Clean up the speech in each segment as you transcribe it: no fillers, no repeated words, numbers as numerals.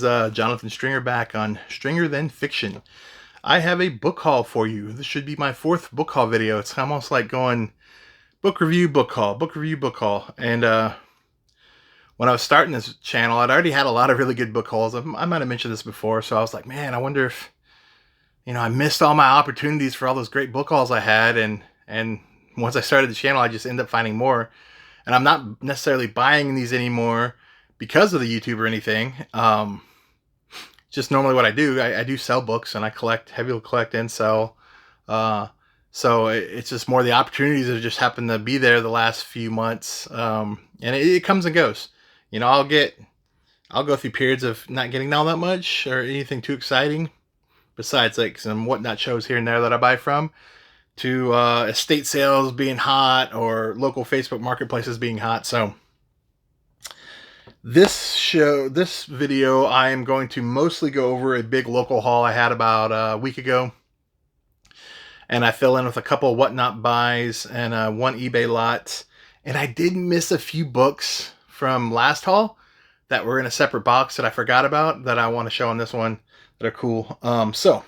is Jonathan Stringer back on Stringer Than Fiction. I have a book haul for you. This should be my fourth book haul video. It's almost like going book review, book haul, book review, book haul. And when I was starting this channel, I'd already had a lot of really good book hauls. I might have mentioned this before, so I was like, man, I wonder if, I missed all my opportunities for all those great book hauls I had. And once I started the channel, I just ended up finding more. And I'm not necessarily buying these anymore because of the YouTube or anything. Just normally what I do, I do sell books, and I heavily collect and sell. So it's just more the opportunities that just happen to be there the last few months. And it comes and goes. I'll go through periods of not getting all that much or anything too exciting, besides like some whatnot shows here and there that I buy from, to estate sales being hot or local Facebook marketplaces being hot. So this video, I am going to mostly go over a big local haul I had about a week ago. And I fill in with a couple of whatnot buys and one eBay lot. And I did miss a few books from last haul that were in a separate box that I forgot about that I want to show on this one that are cool. So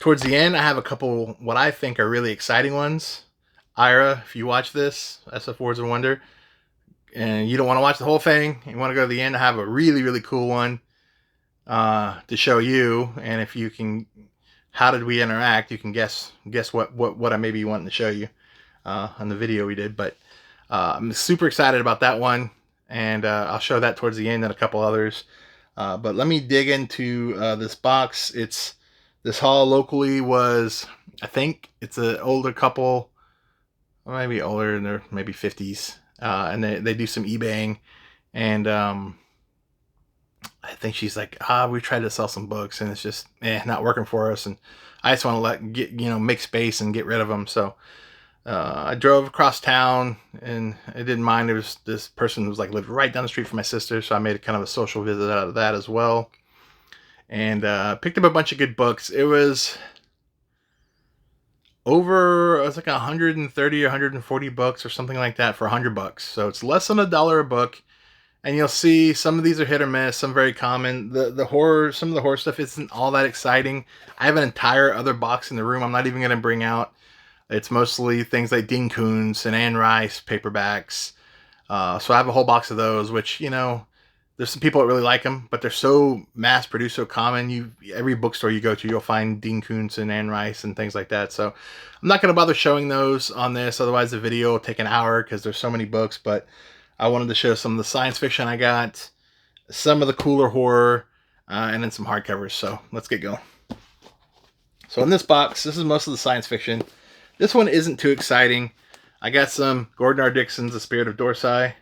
towards the end, I have a couple what I think are really exciting ones. Ira, if you watch this, SF Words of Wonder, and you don't want to watch the whole thing, you want to go to the end, I have a really, really cool one to show you. And if you can, how did we interact, you can guess what I may be wanting to show you on the video we did. But I'm super excited about that one, and I'll show that towards the end and a couple others. But let me dig into this box. This haul locally was, I think it's an older couple, or maybe older, in their maybe 50s. And they do some eBaying, and I think she's like, we tried to sell some books and it's just not working for us, and I just want to make space and get rid of them. So I drove across town, and I didn't mind. There was this person who was like lived right down the street from my sister, so I made kind of a social visit out of that as well, and picked up a bunch of good books. It was like 130 or 140 books or something like that for $100. So it's less than $1 a book. And you'll see some of these are hit or miss, some very common. The horror, some of the horror stuff isn't all that exciting. I have an entire other box in the room I'm not even going to bring out. It's mostly things like Dean Koontz and Anne Rice paperbacks. So I have a whole box of those, which, there's some people that really like them, but they're so mass-produced, so common. Every bookstore you go to, you'll find Dean Koontz and Anne Rice and things like that. So I'm not going to bother showing those on this. Otherwise, the video will take an hour because there's so many books. But I wanted to show some of the science fiction I got, some of the cooler horror, and then some hardcovers. So let's get going. So in this box, this is most of the science fiction. This one isn't too exciting. I got some Gordon R. Dixon's The Spirit of Dorsai.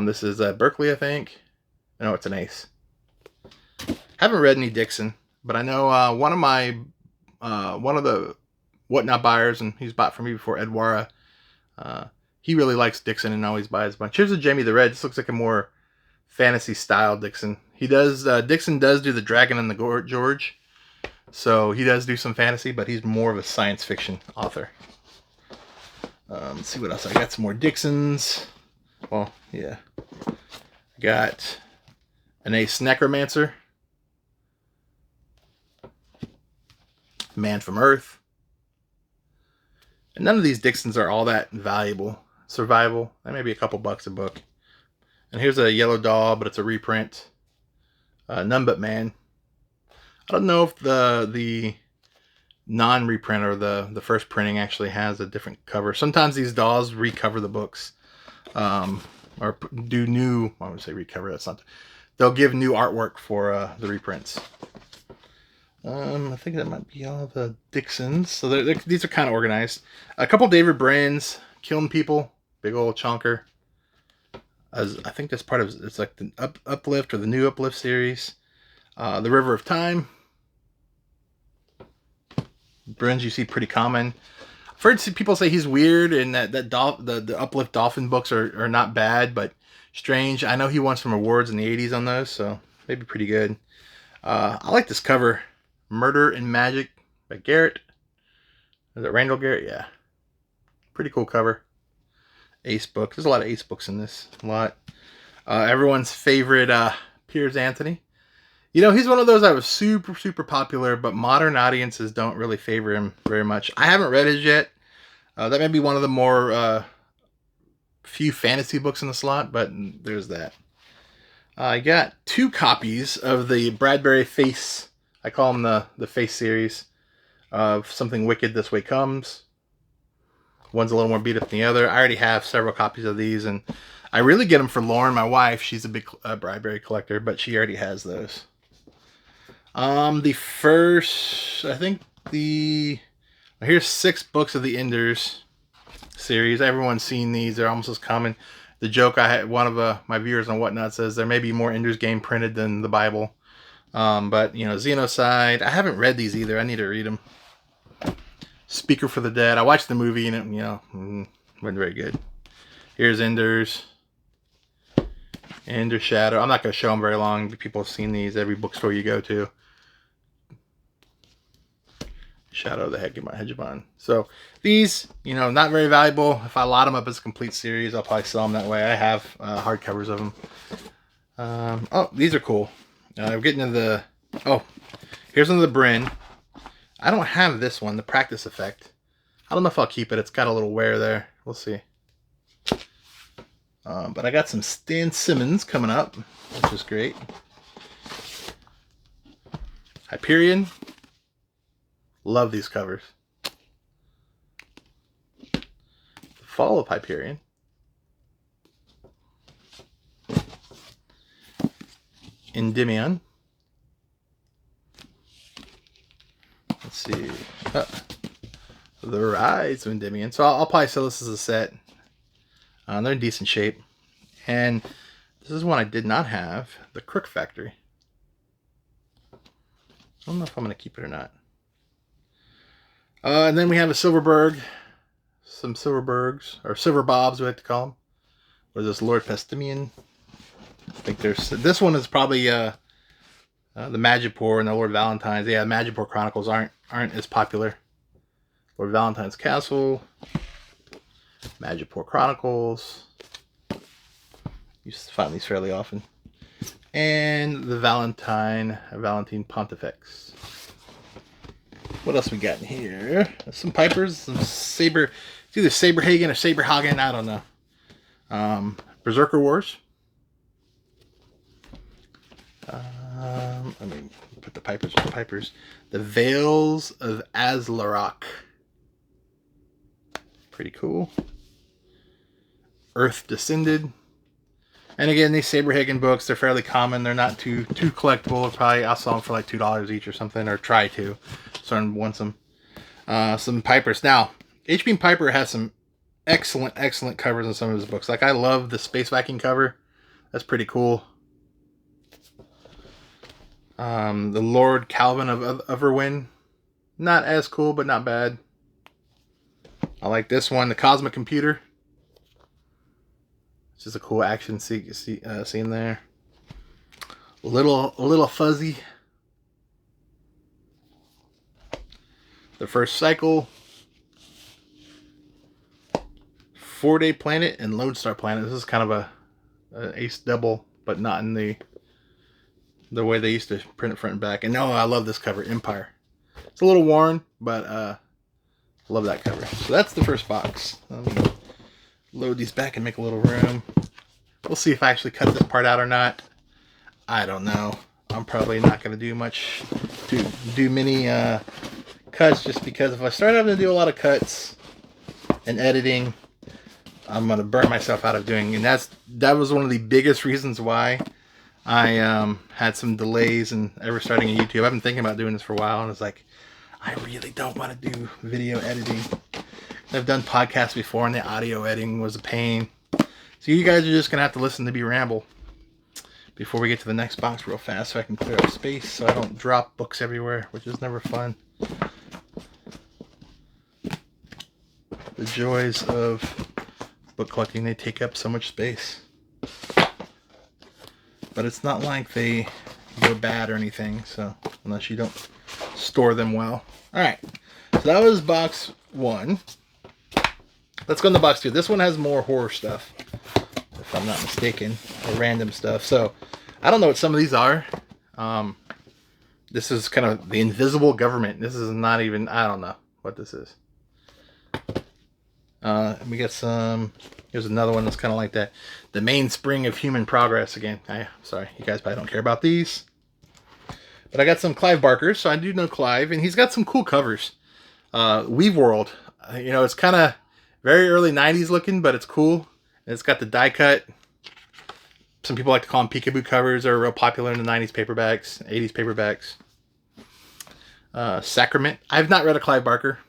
This is Berkeley, I think. No, it's an Ace. Haven't read any Dixon, but I know one of the whatnot buyers, and he's bought from me before, Edwara. He really likes Dixon and always buys a bunch. Here's a Jamie the Red. This looks like a more fantasy style Dixon. Dixon does do the Dragon and the George, so he does do some fantasy, but he's more of a science fiction author. Let's see what else. I got some more Dixons. Well, yeah. I got an Ace Necromancer, Man from Earth. And none of these Dixons are all that valuable. Survival, that may be a couple bucks a book. And here's a Yellow Doll, but it's a reprint. None But Man. I don't know if the non-reprint or the first printing actually has a different cover. Sometimes these dolls recover the books. Or do new, I would say recover, that's not, they'll give new artwork for the reprints. I think that might be all the Dixons. So these are kind of organized. A couple David Brenn's, Killing People, big old chonker. I think that's part of, it's like the Uplift or the new Uplift series. The River of Time. Bren's you see pretty common. I've heard people say he's weird, and the Uplift Dolphin books are not bad, but strange. I know he won some awards in the 80s on those, so maybe pretty good. I like this cover. Murder and Magic by Garrett. Is it Randall Garrett? Yeah. Pretty cool cover. Ace book. There's a lot of Ace books in this. A lot. Everyone's favorite Piers Anthony. You know, he's one of those that was super, super popular, but modern audiences don't really favor him very much. I haven't read his yet. That may be one of the more few fantasy books in the slot, but there's that. I got 2 copies of the Bradbury Face. I call them the Face series of Something Wicked This Way Comes. One's a little more beat up than the other. I already have several copies of these, and I really get them for Lauren, my wife. She's a big Bradbury collector, but she already has those. The first, I think here's 6 books of the Enders series. Everyone's seen these. They're almost as common. The joke I had, one of my viewers on Whatnot says there may be more Ender's Game printed than the Bible. But, you know, Xenocide. I haven't read these either. I need to read them. Speaker for the Dead. I watched the movie and it, you know, wasn't very good. Here's Ender's. Ender's Shadow. I'm not going to show them very long. People have seen these every bookstore you go to. Shadow of the Hegemon. So these, you know, not very valuable. If I lot them up as a complete series, I'll probably sell them that way. I have hardcovers of them. Oh, these are cool. I'm getting to the... Oh, here's one of the Bryn. I don't have this one, the Practice Effect. I don't know if I'll keep it. It's got a little wear there. We'll see. But I got some Stan Simmons coming up, which is great. Hyperion. Love these covers. The Fall of Hyperion. Endymion. Let's see. The Rise of Endymion. So I'll probably sell this as a set. They're in decent shape. And this is one I did not have. The Crook Factory. I don't know if I'm going to keep it or not. And then we have a Silverberg. Some Silverbergs. Or Silver Bobs, we like to call them. What is this? Lord Pestimian. I think there's... This one is probably... the Magipore and the Lord Valentine's. Yeah, the Magipore Chronicles aren't as popular. Lord Valentine's Castle. Magipore Chronicles. Used to find these fairly often. And the Valentine Pontifex. What else we got in here? Some Pipers, some Saber. It's either Saberhagen or Saberhagen. I don't know. Berserker Wars. Let me put the Pipers with the Pipers. The Veils of Azlarok. Pretty cool. Earth Descended. And again, these Saberhagen books, they're fairly common. They're not too collectible. Probably I'll sell them for like $2 each or something, or try to. So I want some Pipers. Now, H.B. Piper has some excellent covers in some of his books. Like I love the Space Viking cover. That's pretty cool. The Lord Calvin of Everwin. Not as cool, but not bad. I like this one, the Cosmic Computer. It's just a cool action scene there. A little fuzzy. The First Cycle. 4-Day Planet and Lodestar Planet. This is kind of a ace double, but not in the way they used to print it front and back. And no, I love this cover, Empire. It's a little worn, but love that cover. So that's the first box. Let me load these back and make a little room. We'll see if I actually cut this part out or not. I don't know. I'm probably not going to do many cuts, just because if I start having to do a lot of cuts and editing, I'm going to burn myself out of doing. And that was one of the biggest reasons why I had some delays in ever starting a YouTube. I've been thinking about doing this for a while, and it's like, I really don't want to do video editing. I've done podcasts before, and the audio editing was a pain. So you guys are just going to have to listen to me ramble before we get to the next box real fast, so I can clear up space so I don't drop books everywhere, which is never fun. The joys of book collecting, they take up so much space. But it's not like they go bad or anything, so unless you don't store them well. Alright, so that was box 1. Let's go into box 2. This one has more horror stuff, if I'm not mistaken, or random stuff. So, I don't know what some of these are. This is kind of the invisible government. This is not even, I don't know what this is. We got some, here's another one that's kind of like that. The mainspring of human progress again. Sorry, you guys probably don't care about these. But I got some Clive Barkers, so I do know Clive, and he's got some cool covers. Weave World, you know, it's kind of very early 90s looking, but it's cool. And it's got the die cut. Some people like to call them peekaboo covers. They're real popular in the 90s paperbacks, 80s paperbacks. Sacrament. I've not read a Clive Barker.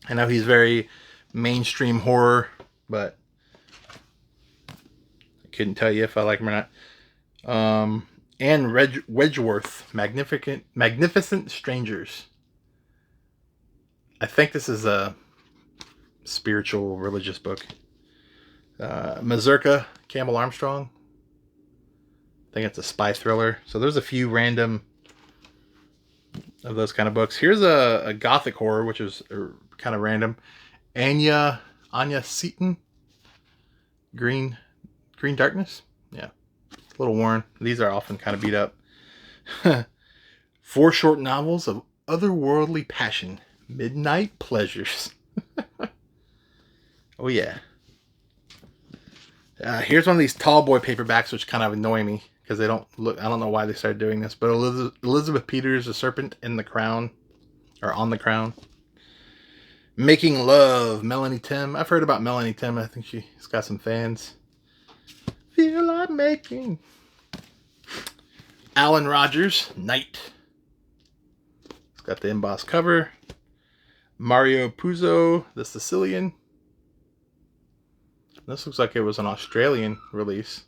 I know he's very mainstream horror, but I couldn't tell you if I like him or not. And Wedgeworth, Magnificent Strangers. I think this is a spiritual religious book. Mazurka, Campbell Armstrong. I think it's a spy thriller. So there's a few random of those kind of books. Here's a gothic horror, which is kind of random. Anya Seton. Green Darkness. Yeah. A little worn. These are often kind of beat up. 4 short novels of otherworldly passion. Midnight pleasures. Oh yeah. Here's one of these tall boy paperbacks, which kind of annoy me because they don't look. I don't know why they started doing this, but Elizabeth Peters, The Serpent in the Crown, or On the Crown. Making Love, Melanie Tim. I've heard about Melanie Tim. I think she's got some fans. Feel like making. Alan Rogers, Night. It's got the embossed cover. Mario Puzo, The Sicilian. This looks like it was an Australian release.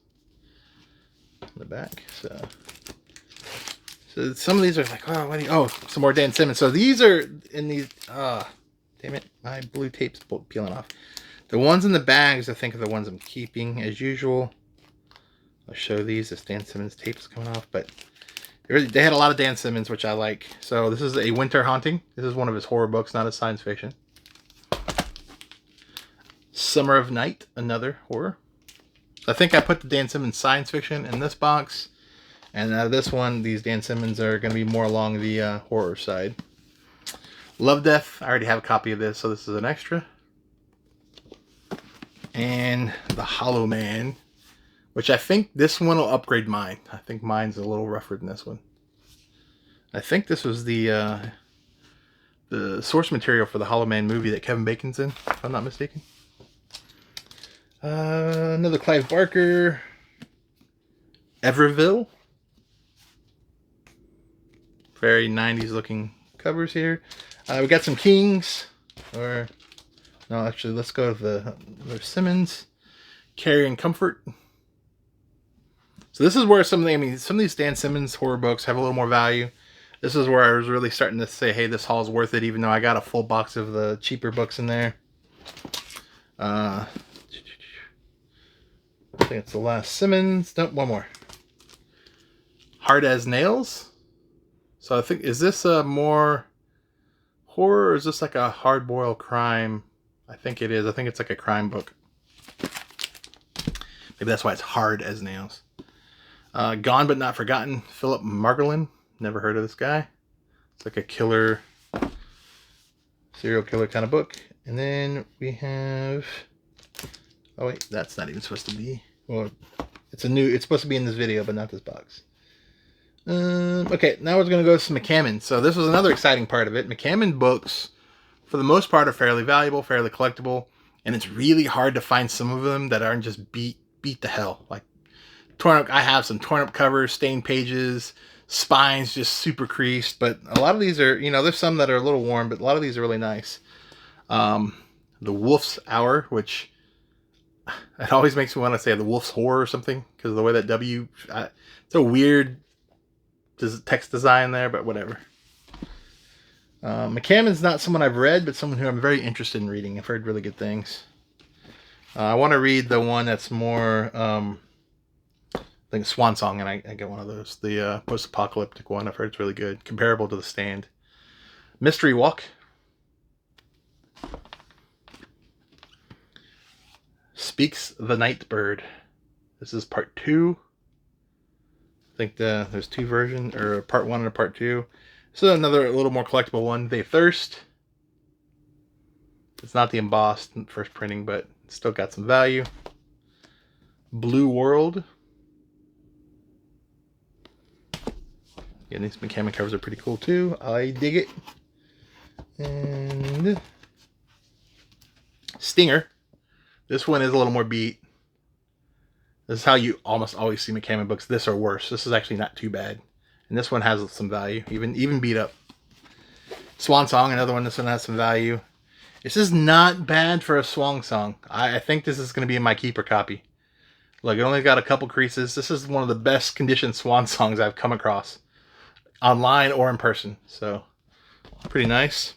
In the back, so some of these are like, oh, some more Dan Simmons. So these are in these. Damn it, my blue tape's peeling off. The ones in the bags, I think, are the ones I'm keeping as usual. I'll show these as Dan Simmons tapes coming off, but they had a lot of Dan Simmons, which I like. So this is A Winter Haunting. This is one of his horror books, not a science fiction. Summer of Night, another horror. I think I put the Dan Simmons science fiction in this box. And out of this one, these Dan Simmons are going to be more along the horror side. Love Death. I already have a copy of this, so this is an extra. And The Hollow Man, which I think this one will upgrade mine. I think mine's a little rougher than this one. I think this was the source material for the Hollow Man movie that Kevin Bacon's in, if I'm not mistaken. Another Clive Barker. Everville. Very 90s looking covers here. We got some Kings. No, actually, let's go with the Simmons. Carrying Comfort. So this is where some of these Dan Simmons horror books have a little more value. This is where I was really starting to say, hey, this haul's worth it, even though I got a full box of the cheaper books in there. I think it's the last Simmons. Nope, one more. Hard as Nails. So I think, is this a more horror, or is this like a hard-boiled crime? I think it is. I think it's like a crime book. Maybe that's why it's Hard as Nails. Gone But Not Forgotten. Philip Margolin. Never heard of this guy. It's like a serial killer kind of book. And then we have... Oh wait, that's not even supposed to be. Well, it's supposed to be in this video, but not this box. Okay, now we're going to go to some McCammon. So this was another exciting part of it. McCammon books, for the most part, are fairly valuable, fairly collectible, and it's really hard to find some of them that aren't just beat to hell. Like torn up. I have some torn up covers, stained pages, spines just super creased, but a lot of these are, there's some that are a little worn, but a lot of these are really nice. The Wolf's Hour, which it always makes me want to say the Wolf's Horror or something, because of the way that it's a weird text design there, but whatever. McCammon's not someone I've read, but someone who I'm very interested in reading. I've heard really good things. I want to read the one that's more, I think Swan Song, and I get one of those. The post-apocalyptic one. I've heard it's really good. Comparable to The Stand. Mystery Walk. Speaks the Night Bird. This is part 2. think there's two versions, or a part 1 and a part 2. So another a little more collectible one. They Thirst. It's not the embossed first printing, but it's still got some value. Blue World. Yeah, these McCammon covers are pretty cool too. I dig it. And Stinger. This one is a little more beat. This is how you almost always see McCammon books. This or worse. This is actually not too bad. And this one has some value, even beat up. Swan Song, another one. This one has some value. This is not bad for a Swan Song. I think this is going to be in my keeper copy. Look, it only got a couple creases. This is one of the best conditioned Swan Songs I've come across, online or in person. So, pretty nice.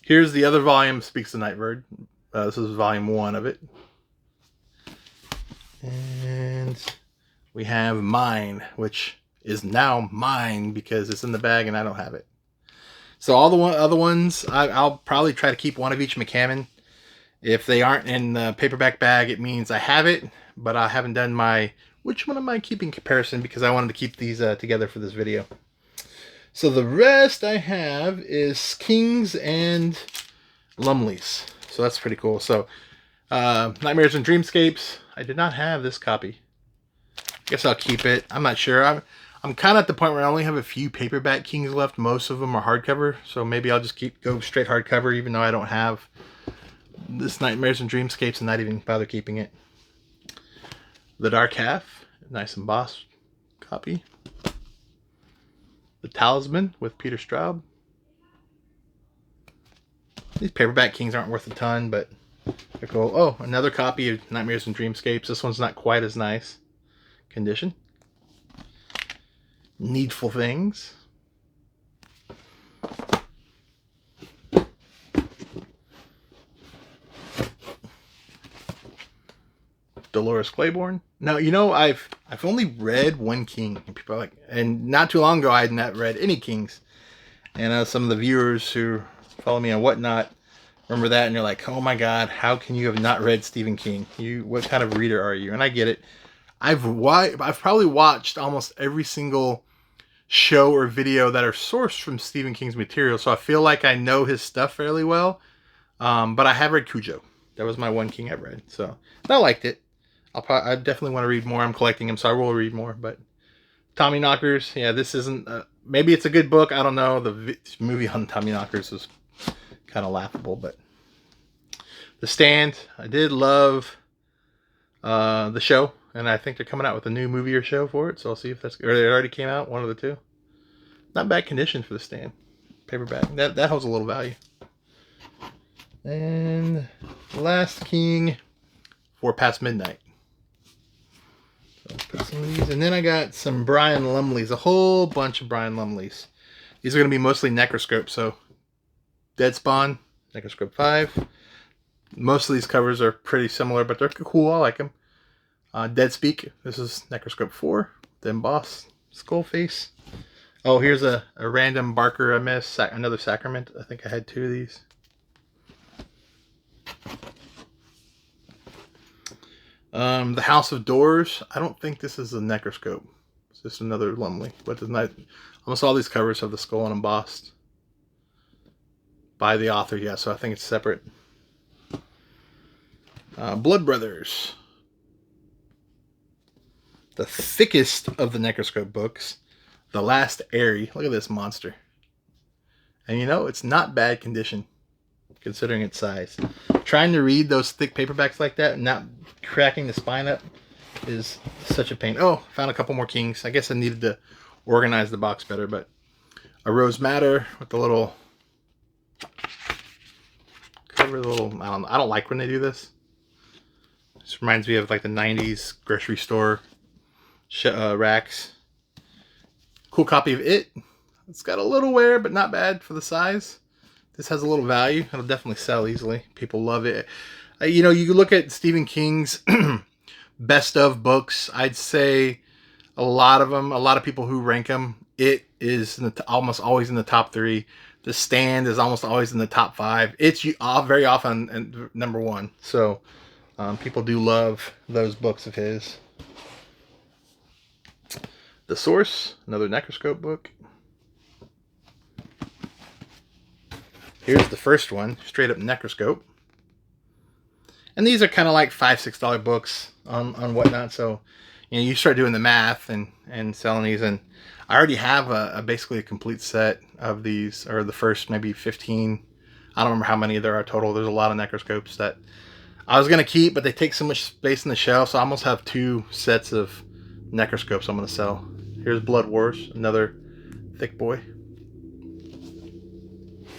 Here's the other volume, Speaks the Nightbird. This is volume 1 of it. And we have Mine, which is now mine because it's in the bag and I don't have it. So all the other ones, I'll probably try to keep one of each McCammon. If they aren't in the paperback bag, it means I have it, but I haven't done my which one am I keeping comparison because I wanted to keep these together for this video. So the rest I have is Kings and Lumleys. So that's pretty cool. So Nightmares and Dreamscapes. I did not have this copy. Guess I'll keep it. I'm not sure. I'm kind of at the point where I only have a few paperback Kings left. Most of them are hardcover, so maybe I'll just go straight hardcover, even though I don't have this Nightmares and Dreamscapes, and not even bother keeping it. The Dark Half, nice embossed copy. The Talisman with Peter Straub. These paperback Kings aren't worth a ton, but they're cool. Oh, another copy of Nightmares and Dreamscapes. This one's not quite as nice condition. Needful Things. Dolores Claiborne. Now, you know, I've only read one King, and people are like, and not too long ago I had not read any Kings. And some of the viewers who follow me on Whatnot remember that, and you're like, oh my God, how can you have not read Stephen King? What kind of reader are you? And I get it. I've probably watched almost every single show or video that are sourced from Stephen King's material, so I feel like I know his stuff fairly well. But I have read Cujo. That was my one King I've read, so I liked it. I definitely want to read more. I'm collecting them, so I will read more. But Tommy Knockers, yeah, this isn't. Maybe it's a good book. I don't know. The movie on Tommy Knockers was kind of laughable, but The Stand, I did love the show, and I think they're coming out with a new movie or show for it. So I'll see if that's, or it already came out, one of the two. Not bad condition for The Stand, paperback. That holds a little value. And Last King, For Past Midnight. So put some of these, and then I got some Brian Lumleys, a whole bunch of Brian Lumleys. These are going to be mostly Necroscope, so Dead Spawn, Necroscope 5. Most of these covers are pretty similar, but they're cool. I like them. Dead Speak, this is Necroscope 4, the embossed skull face. Oh, here's a random Barker I missed, another Sacrament. I think I had 2 of these. The House of Doors. I don't think this is a Necroscope. It's just another Lumley. But almost all these covers have the skull and embossed by the author. Yeah, so I think it's separate. Blood Brothers. The thickest of the Necroscope books. The Last Airy. Look at this monster. And you know, it's not bad condition considering its size. Trying to read those thick paperbacks like that and not cracking the spine up is such a pain. Oh, found a couple more Kings. I guess I needed to organize the box better, but a Rose Madder with the little cover, the little, I don't like when they do this. This reminds me of like the 90s grocery store racks. Cool copy of It. It's got a little wear, but not bad for the size. This has a little value. It'll definitely sell easily. People love it. You know, you look at Stephen King's best of books. I'd say a lot of them, a lot of people who rank them, It is almost always in the top 3. The Stand is almost always in the top 5. It's very often number 1. So people do love those books of his. The Source, another Necroscope book. Here's the first one, straight up Necroscope. And these are kind of like $5, $6 books on whatnot. So, you know, you start doing the math and selling these. And I already have basically a complete set of these, or the first maybe 15. I don't remember how many there are total. There's a lot of Necroscopes that I was going to keep, but they take so much space in the shelf. So I almost have 2 sets of Necroscopes I'm going to sell. Here's Blood Wars, another thick boy.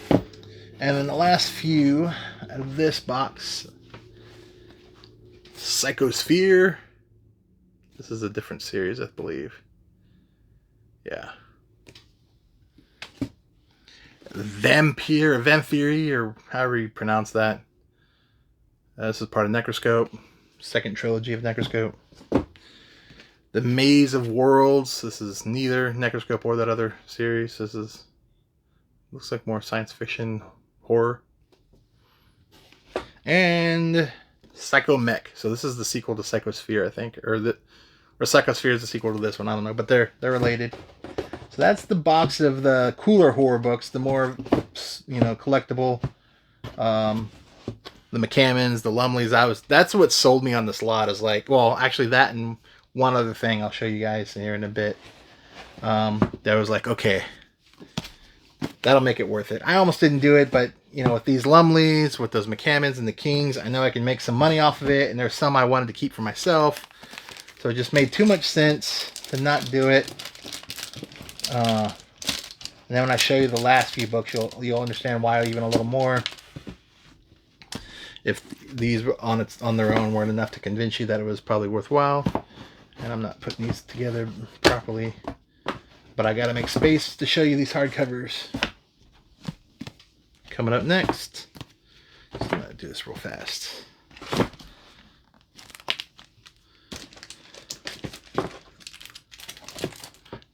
And then the last few out of this box, Psychosphere. This is a different series, I believe. Yeah. Vampiri, or however you pronounce that. This is part of Necroscope. Second trilogy of Necroscope. The Maze of Worlds. This is neither Necroscope or that other series. This is, looks like more science fiction horror. And Psychomech. So this is the sequel to Psychosphere, I think, or Psychosphere is the sequel to this one. I don't know, but they're related. So that's the box of the cooler horror books, the more, you know, collectible. The McCammons, the Lumleys. That's what sold me on this lot. Is like, well, actually that and one other thing I'll show you guys here in a bit. That was like, okay, that'll make it worth it. I almost didn't do it, but you know, with these Lumleys, with those McCammons and the Kings, I know I can make some money off of it, and there's some I wanted to keep for myself. So it just made too much sense to not do it. And then when I show you the last few books, you'll understand why even a little more. If these on their own weren't enough to convince you that it was probably worthwhile. And I'm not putting these together properly. But I gotta make space to show you these hardcovers. Coming up next. So I'm gonna do this real fast.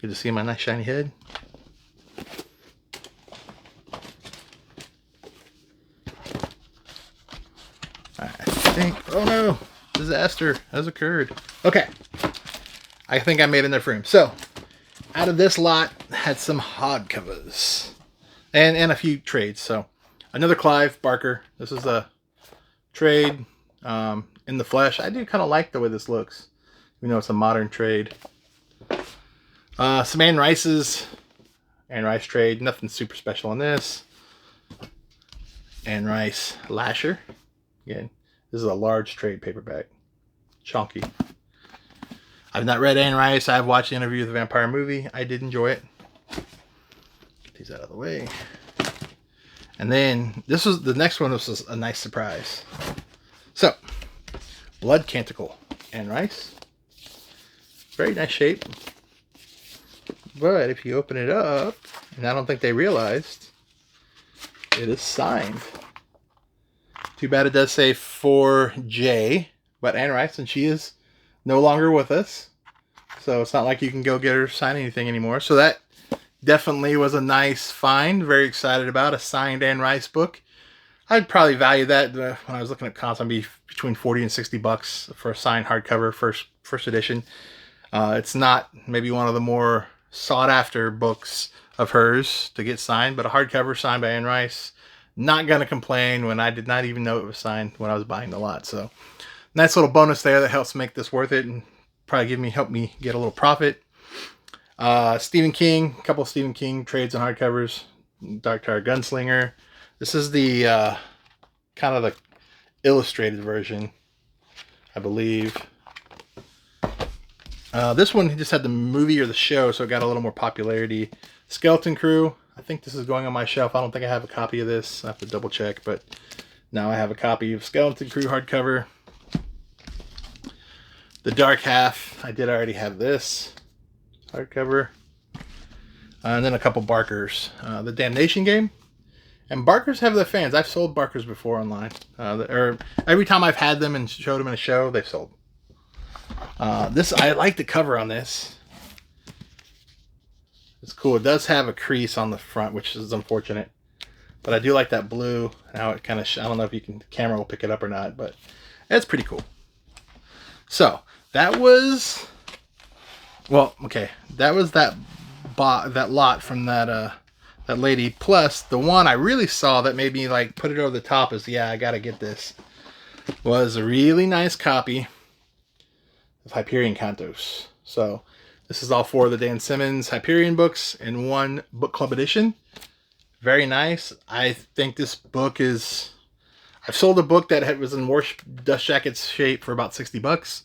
Good to see my nice shiny head. I think, oh no, disaster has occurred. Okay, I think I made enough room. So, out of this lot, had some hardcovers and a few trades. So, another Clive Barker. This is a trade in the flesh. I do kind of like the way this looks, even though it's a modern trade. Some Anne Rice's Anne Rice trade. Nothing super special on this. Anne Rice Lasher. Again, this is a large trade paperback. Chunky. I've not read Anne Rice. I've watched the Interview with the Vampire movie. I did enjoy it. Get these out of the way. And then this was the next one. Was a nice surprise. So, Blood Canticle. Anne Rice. Very nice shape. But if you open it up, and I don't think they realized, it is signed. Too bad it does say for J, but Anne Rice, and she is no longer with us. So it's not like you can go get her to sign anything anymore. So that definitely was a nice find. Very excited about a signed Anne Rice book. I'd probably value that when I was looking at comps. I'd be between 40 and 60 bucks for a signed hardcover, first edition. It's not maybe one of the more sought after books of hers to get signed, but a hardcover signed by Anne Rice, not gonna complain when I did not even know it was signed when I was buying the lot. So nice little bonus there that helps make this worth it and probably help me get a little profit. Stephen King, a couple of Stephen King trades and hardcovers. Dark Tower Gunslinger. This is the kind of the illustrated version, I believe. This one just had the movie or the show, so it got a little more popularity. Skeleton Crew. I think this is going on my shelf. I don't think I have a copy of this. I have to double check, but now I have a copy of Skeleton Crew hardcover. The Dark Half. I did already have this hardcover. And then a couple Barkers. The Damnation Game. And Barkers have their fans. I've sold Barkers before online. Or every time I've had them and showed them in a show, they've sold. This, I like the cover on this. It's cool. It does have a crease on the front, which is unfortunate. But I do like that blue. How it kind of, I don't know if the camera will pick it up or not, but it's pretty cool. So, that was Well, okay, that was that lot from that lady. Plus, the one I really saw that made me like put it over the top is, yeah, I gotta get this. Was a really nice copy of Hyperion Cantos. So this is all four of the Dan Simmons Hyperion books in one book club edition. Very nice. I think this book is... I've sold a book that was in War Dust Jacket's shape for about $60.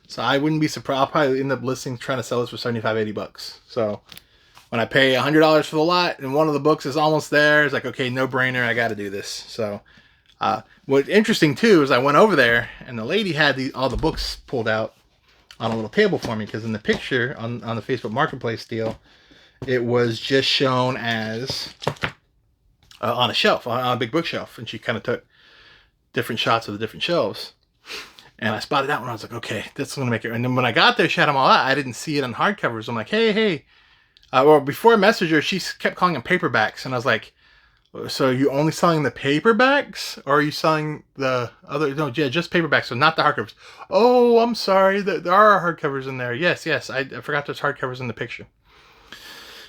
So I wouldn't be surprised. I'll probably end up listing, trying to sell this for $75-$80. So when I pay $100 for the lot and one of the books is almost there, it's like, okay, no brainer. I got to do this. So what's interesting too is I went over there and the lady had all the books pulled out on a little table for me, because in the picture on the Facebook Marketplace deal, it was just shown as on a shelf, on a big bookshelf, and she kind of took different shots of the different shelves. And I spotted that one. I was like, okay, this is going to make it. And then when I got there, she had them all out. I didn't see it on hardcovers. I'm like, hey. Well, before I messaged her, she kept calling them paperbacks. And I was like, so are you only selling the paperbacks? Or are you selling the other? No, yeah, just paperbacks, so not the hardcovers. Oh, I'm sorry. There are hardcovers in there. Yes. I forgot there's hardcovers in the picture.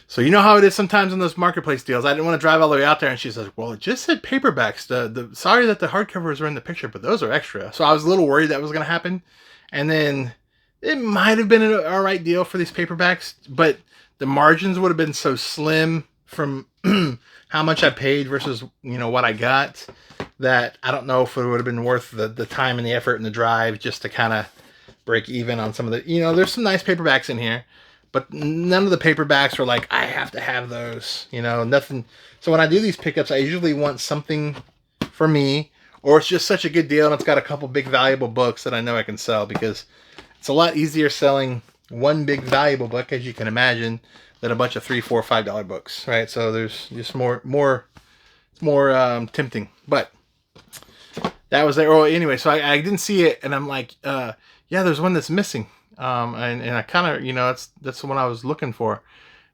So you know how it is sometimes in those marketplace deals. I didn't want to drive all the way out there, and she's like, well, it just said paperbacks. Sorry that the hardcovers are in the picture, but those are extra. So I was a little worried that was going to happen. And then it might have been an all right deal for these paperbacks, but the margins would have been so slim from how much I paid versus, what I got, that I don't know if it would have been worth the time and the effort and the drive just to kind of break even on some of the, there's some nice paperbacks in here. But none of the paperbacks were like, I have to have those, nothing. So when I do these pickups, I usually want something for me, or it's just such a good deal and it's got a couple big valuable books that I know I can sell, because it's a lot easier selling one big valuable book, as you can imagine, than a bunch of $3, $4, $5 books, right? So there's just more tempting. But that was there. Oh, anyway, so I didn't see it, and I'm like, yeah, there's one that's missing. And I kind of, that's the one I was looking for.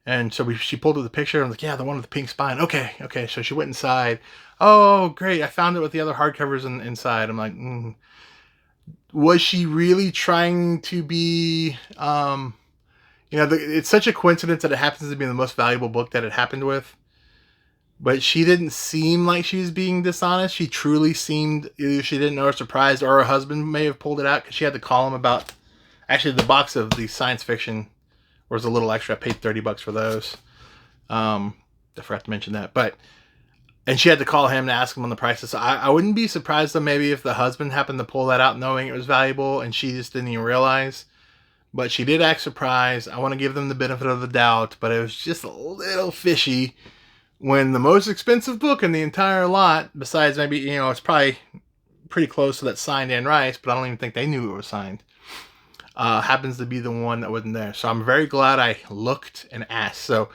And so she pulled up the picture, and I'm like, yeah, the one with the pink spine. Okay. So she went inside. Oh, great. I found it with the other hardcovers inside. I'm like, was she really trying to be, it's such a coincidence that it happens to be the most valuable book that it happened with. But she didn't seem like she was being dishonest. She truly seemed, either she didn't know or surprised, or her husband may have pulled it out, because she had to call him about... Actually, the box of the science fiction was a little extra. I paid $30 for those. I forgot to mention that. And she had to call him to ask him on the prices. So I wouldn't be surprised, though, maybe if the husband happened to pull that out knowing it was valuable and she just didn't even realize. But she did act surprised. I want to give them the benefit of the doubt, but it was just a little fishy when the most expensive book in the entire lot, besides maybe, it's probably pretty close to that signed Anne Rice, but I don't even think they knew it was signed. Happens to be the one that wasn't there. So I'm very glad I looked and asked. So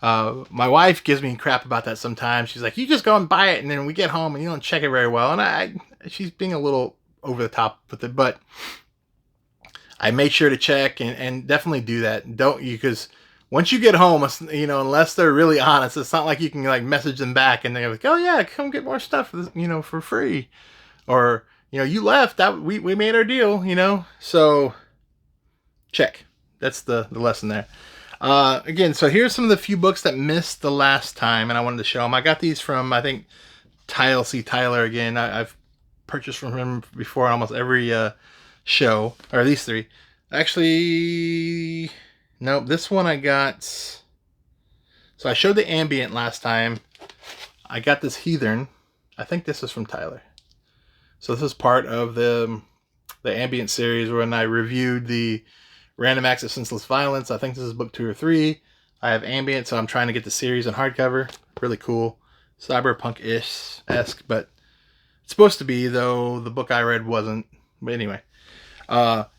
my wife gives me crap about that sometimes. She's like, you just go and buy it, and then we get home and you don't check it very well. And she's being a little over the top with it, but I made sure to check and definitely do that. Because once you get home, unless they're really honest, it's not like you can like message them back and they're like, oh yeah, come get more stuff, for free. Or, you left, that we made our deal, so check. That's the lesson there. Again, so here's some of the few books that missed the last time, and I wanted to show them. I got these from, I think, Tyler again. I've purchased from him before on almost every show, or these three. Actually, no, this one I got. So I showed the Ambient last time. I got this Heathen. I think this is from Tyler. So this is part of the Ambient series when I reviewed the Random Acts of Senseless Violence. I think this is book 2 or 3. I have Ambient, so I'm trying to get the series in hardcover. Really cool. Cyberpunk-esque, but it's supposed to be, though the book I read wasn't. But anyway.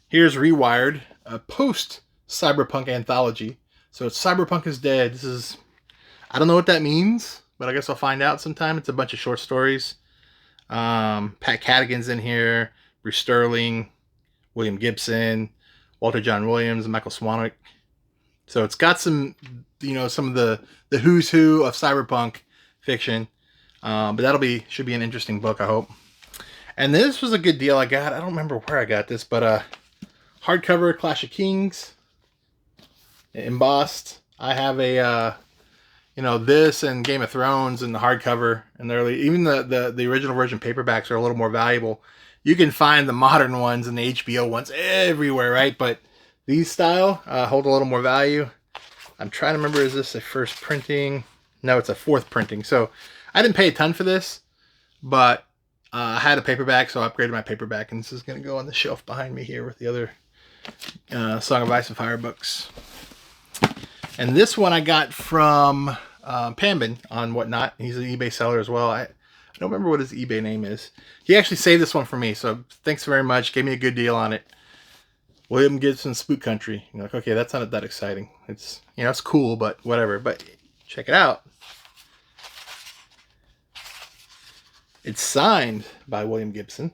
Here's Rewired, a post-cyberpunk anthology. So it's Cyberpunk is Dead. This is... I don't know what that means, but I guess I'll find out sometime. It's a bunch of short stories. Pat Cadigan's in here. Bruce Sterling. William Gibson. Walter John Williams, and Michael Swanwick. So it's got some, some of the who's who of cyberpunk fiction. But should be an interesting book, I hope. And this was a good deal I got. I don't remember where I got this, but hardcover Clash of Kings. embossed. I have a you know, this and Game of Thrones and the hardcover and the early, even the original version paperbacks are a little more valuable. You can find the modern ones and the HBO ones everywhere, right? But these style hold a little more value. I'm trying to remember, is this a first printing? No, it's a fourth printing. So I didn't pay a ton for this, but I had a paperback, so I upgraded my paperback, and this is going to go on the shelf behind me here with the other Song of Ice and Fire books. And this one I got from McCammon on Whatnot. He's an eBay seller as well. I don't remember what his eBay name is. He actually saved this one for me, so thanks very much. Gave me a good deal on it. William Gibson Spook Country. You're like, okay, that's not that exciting. It's, you know, it's cool, but whatever. But check it out. It's signed by William Gibson,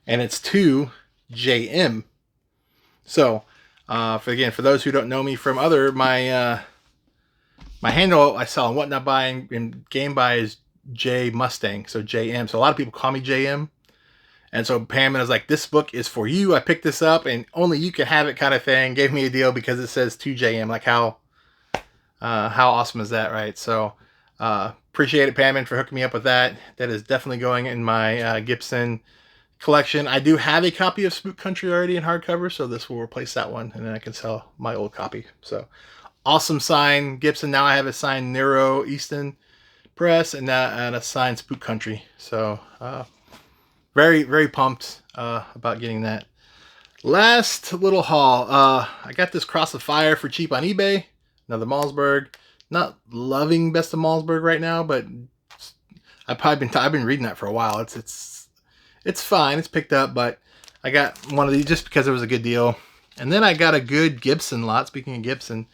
and it's to JM. So, for those who don't know me from other, my handle I sell on Whatnot Buy and Game Buy is J Mustang, so JM. So a lot of people call me JM. And so Pam was like, this book is for you. I picked this up and only you can have it, kind of thing. Gave me a deal because it says to JM. Like how awesome is that, right? So appreciate it, Pam, for hooking me up with that. That is definitely going in my Gibson collection. I do have a copy of Spook Country already in hardcover, so this will replace that one, and then I can sell my old copy. So awesome sign, Gibson. Now I have a signed Nero Easton Press and a signed Spook Country. So very, very pumped about getting that. Last little haul. I got this Cross of Fire for cheap on eBay. Another Malmsberg. Not loving Best of Malmsberg right now, but I've been reading that for a while. It's fine. It's picked up, but I got one of these just because it was a good deal. And then I got a good Gibson lot, speaking of Gibson,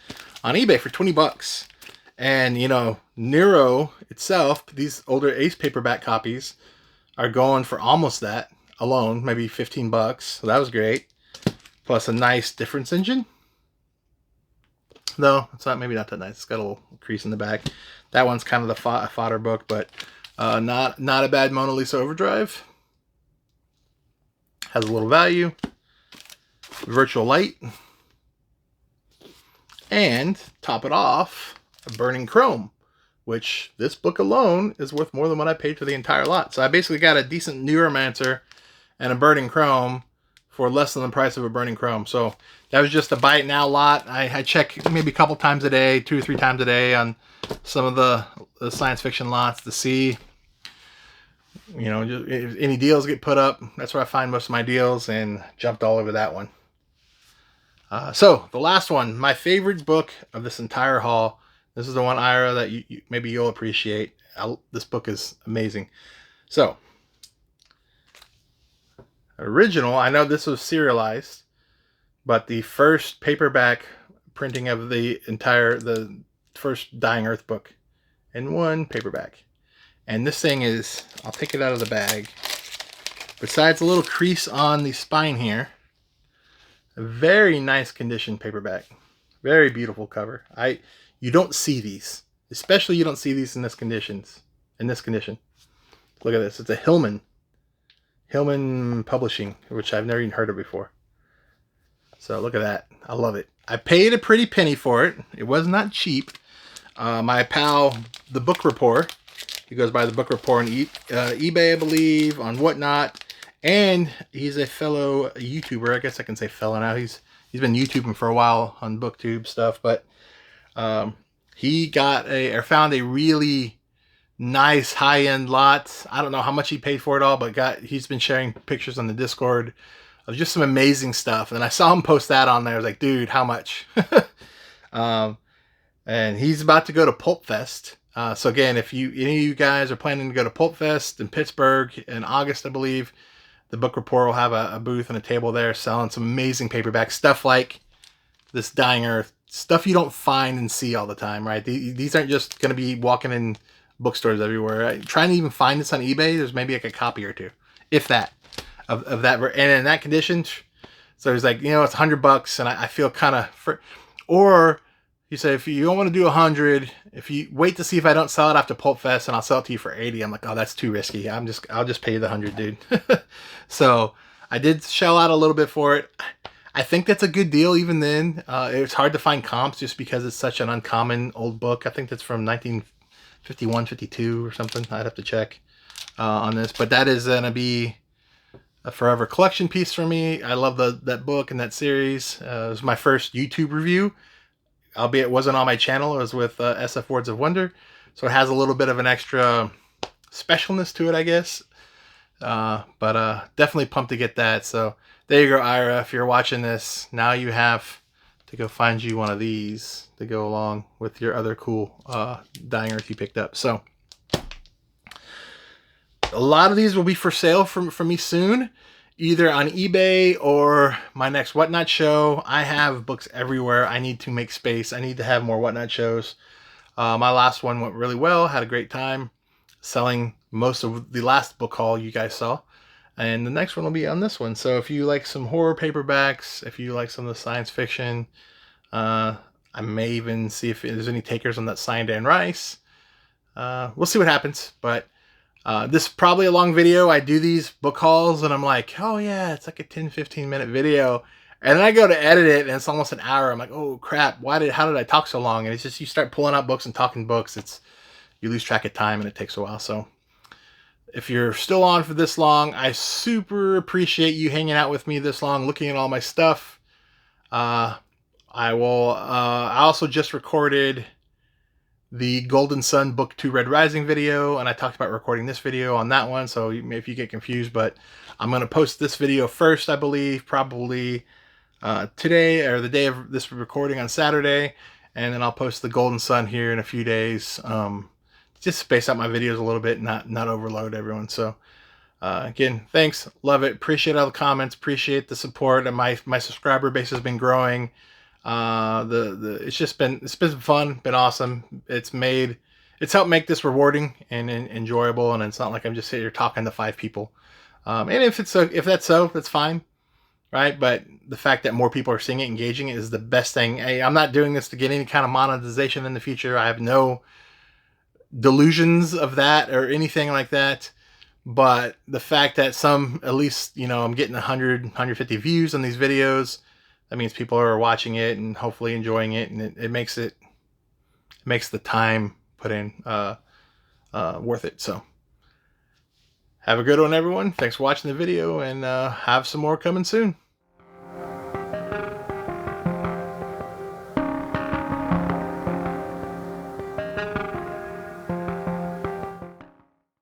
on eBay for 20 bucks. And, you know, Nero itself, these older Ace paperback copies are going for almost that alone, maybe 15 bucks. So that was great. Plus a nice difference engine. Though, it's not, maybe not that nice. It's got a little crease in the back. That one's kind of the fodder book, but not a bad Mona Lisa Overdrive. Has a little value. Virtual Light. And top it off, a Burning Chrome, which this book alone is worth more than what I paid for the entire lot. So I basically got a decent Neuromancer and a Burning Chrome for less than the price of a Burning Chrome. So that was just a buy it now lot. I check maybe a couple times a day, 2 or 3 times a day on some of the science fiction lots to see, you know, just if any deals get put up. That's where I find most of my deals, and jumped all over that one. So the last one, my favorite book of this entire haul. This is the one, Ira, that maybe you'll appreciate. This book is amazing. So, original, I know this was serialized, but the first paperback printing of the first Dying Earth book in one paperback. And this thing is, I'll take it out of the bag. Besides a little crease on the spine here, a very nice condition paperback. Very beautiful cover. You don't see these. Especially you don't see these in this condition. Look at this. It's a Hillman Publishing, which I've never even heard of before. So look at that. I love it. I paid a pretty penny for it. It was not cheap. My pal, the Book Report, he goes by the Book Report on eBay, I believe, on Whatnot. And he's a fellow YouTuber. I guess I can say fellow now. He's been YouTubing for a while on BookTube stuff, but he found a really nice high-end lot. I don't know how much he paid for it all, but he's been sharing pictures on the Discord of just some amazing stuff. And I saw him post that on there. I was like, dude, how much? And he's about to go to Pulp Fest. So again, if any of you guys are planning to go to Pulp Fest in Pittsburgh in August, I believe, the Book Report will have a booth and a table there selling some amazing paperback stuff like this Dying Earth. Stuff you don't find and see all the time, right? These aren't just going to be walking in bookstores everywhere. Trying to even find this on eBay, there's maybe like a copy or two, if that, of that. And in that condition, so he's like, you know, it's $100, and I feel kind of... Or he said, if you don't want to do 100, if you wait to see if I don't sell it after Pulp Fest, and I'll sell it to you for 80. I'm like, oh, that's too risky. I'll just pay you the 100, dude. So I did shell out a little bit for it. I think that's a good deal even then. It's hard to find comps just because it's such an uncommon old book. I think that's from 1951, 52 or something. I'd have to check on this. But that is going to be a forever collection piece for me. I love that book and that series. It was my first YouTube review, albeit it wasn't on my channel. It was with SF Words of Wonder. So it has a little bit of an extra specialness to it, I guess. But definitely pumped to get that. So there you go, Ira. If you're watching this, now you have to go find you one of these to go along with your other cool Dying Earth you picked up. So a lot of these will be for sale from me soon, either on eBay or my next Whatnot show. I have books everywhere. I need to make space. I need to have more Whatnot shows. My last one went really well. Had a great time selling most of the last book haul you guys saw. And the next one will be on this one. So if you like some horror paperbacks, if you like some of the science fiction, I may even see if there's any takers on that Signed Anne Rice. We'll see what happens. But this is probably a long video. I do these book hauls and I'm like, oh yeah, it's like a 10-15 minute video. And then I go to edit it and it's almost an hour. I'm like, oh crap, how did I talk so long? And it's just, you start pulling out books and talking books. You lose track of time and it takes a while. So if you're still on for this long, I super appreciate you hanging out with me this long, looking at all my stuff. I also just recorded the Golden Sun Book 2 Red Rising video, and I talked about recording this video on that one, so if you get confused, but I'm going to post this video first, I believe, probably today, or the day of this recording on Saturday, and then I'll post the Golden Sun here in a few days. Just space out my videos a little bit, not overload everyone. So again, thanks, love it, appreciate all the comments, appreciate the support, and my subscriber base has been growing. It's been fun, been awesome. It's helped make this rewarding and enjoyable, and it's not like I'm just sitting here talking to 5 people. And if that's so, that's fine, right? But the fact that more people are seeing it, engaging it, is the best thing. Hey, I'm not doing this to get any kind of monetization in the future. I have no delusions of that or anything like that. But the fact that at least, I'm getting 100, 150 views on these videos, that means people are watching it and hopefully enjoying it, and it makes the time put in worth it. So have a good one, everyone. Thanks for watching the video, and have some more coming soon.